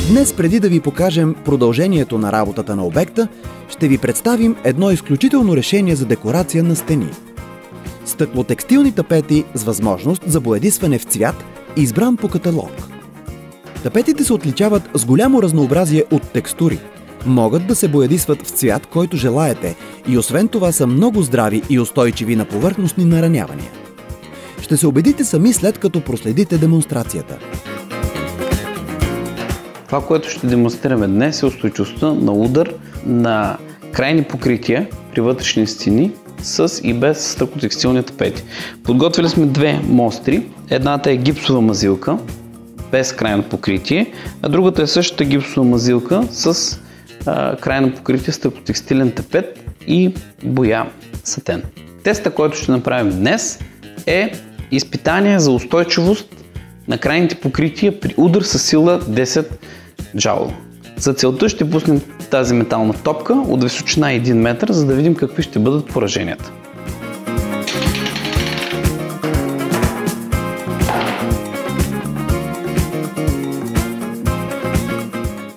Днес, преди да ви покажем продължението на работата на обекта, ще ви представим едно изключително решение за декорация на стени. Стъклотекстилни тапети с възможност за боядисване в цвят, избран по каталог. Тапетите се отличават с голямо разнообразие от текстури. Могат да се боядисват в цвят, който желаете, и освен това са много здрави и устойчиви на повърхностни наранявания. Ще се убедите сами, след като проследите демонстрацията. Това, което ще демонстрираме днес, е устойчивостта на удар на крайни покрития при вътрешни стени с и без стъклотекстилни тапети. Подготвили сме две мостри. Едната е гипсова мазилка без крайно покритие, а другата е същата гипсова мазилка с крайно покритие стъклотекстилен тапет и боя сатен. Теста, който ще направим днес, е изпитание за устойчивост на крайните покрития при удар със сила 10 джаула. За целта ще пуснем тази метална топка от височина 1 метър, за да видим какви ще бъдат пораженията.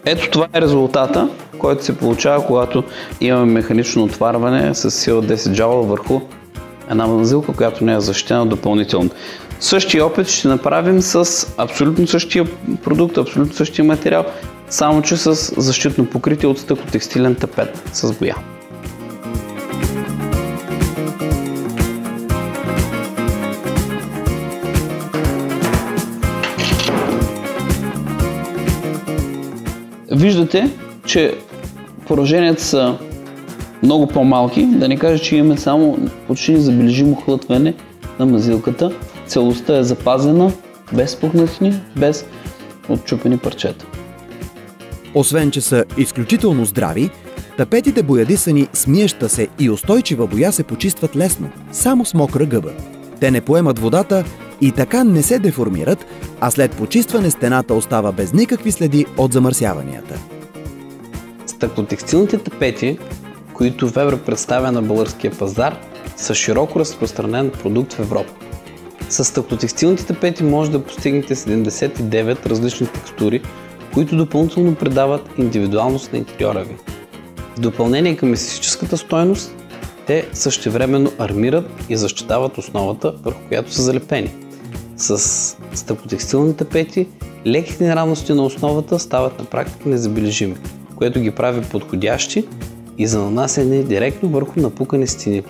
Ето това е резултата, който се получава, когато имаме механично отварване с сила 10 джаула върху една мазилка, която не е защитена допълнително. Същия опит ще направим с абсолютно същия продукт, абсолютно същия материал, само че с защитно покритие от стъклотекстилен тапет с боя. Виждате, че пораженията са много по-малки, да не кажа, че имаме само почти незабележимо хлътване на мазилката. Целостта е запазена, без пукнатини, без отчупени парчета. Освен, че са изключително здрави, тапетите, боядисани с миеща се и устойчива боя, се почистват лесно, само с мокра гъба. Те не поемат водата и така не се деформират, а след почистване стената остава без никакви следи от замърсяванията. Стъклотекстилните тапети, които Weber представя на българския пазар, са широко разпространен продукт в Европа. С стъклотекстилните тапети може да постигнете 79 различни текстури, които допълнително придават индивидуалност на интериора ви. В допълнение към естетическата стойност, те същевременно армират и защитават основата, върху която са залепени. С стъклотекстилни тапети леките неравности на основата стават на практика незабележими, което ги прави подходящи и за нанасяне директно върху напукани стени.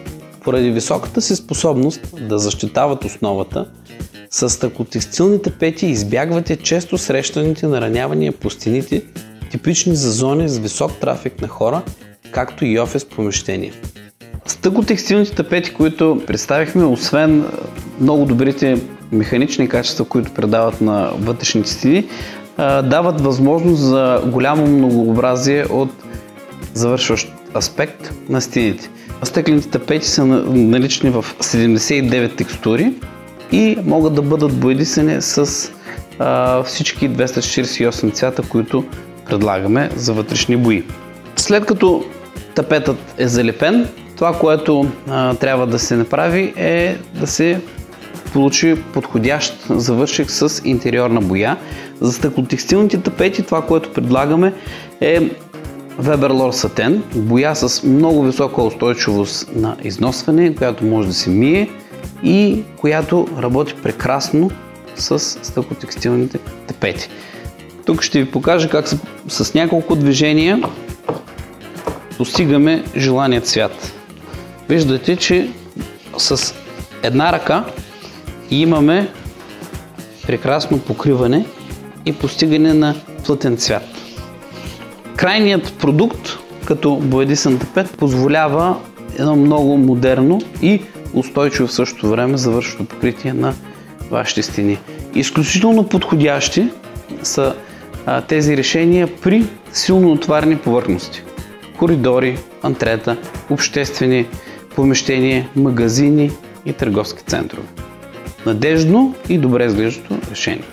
Поради високата си способност да защитават основата, с стъклотекстилни тапети избягвате често срещаните наранявания по стените, типични за зони с висок трафик на хора, както и офис помещения. Стъклотекстилните тапети, които представихме, освен много добрите механични качества, които предават на вътрешните стени, дават възможност за голямо многообразие от завършващ аспект на стените. Стъклените тапети са налични в 79 текстури и могат да бъдат боядисани с всички 248 цвята, които предлагаме за вътрешни бои. След като тапетът е залепен, това, което трябва да се направи, е да се получи подходящ завършек с интериорна боя. За стъклотекстилните тапети това, което предлагаме, е Weber Lore Satin, боя с много висока устойчивост на износване, която може да се мие и която работи прекрасно с стъклотекстилните тапети. Тук ще ви покажа как с няколко движения постигаме желания цвят. Виждате, че с една ръка имаме прекрасно покриване и постигане на плътен цвят. Крайният продукт, като боядисан тапет, позволява едно много модерно и устойчиво в същото време завършващо покритие на вашите стени. Изключително подходящи са тези решения при силно отварени повърхности. Коридори, антрета, обществени помещения, магазини и търговски центрове. Надеждно и добре изглеждащо решение.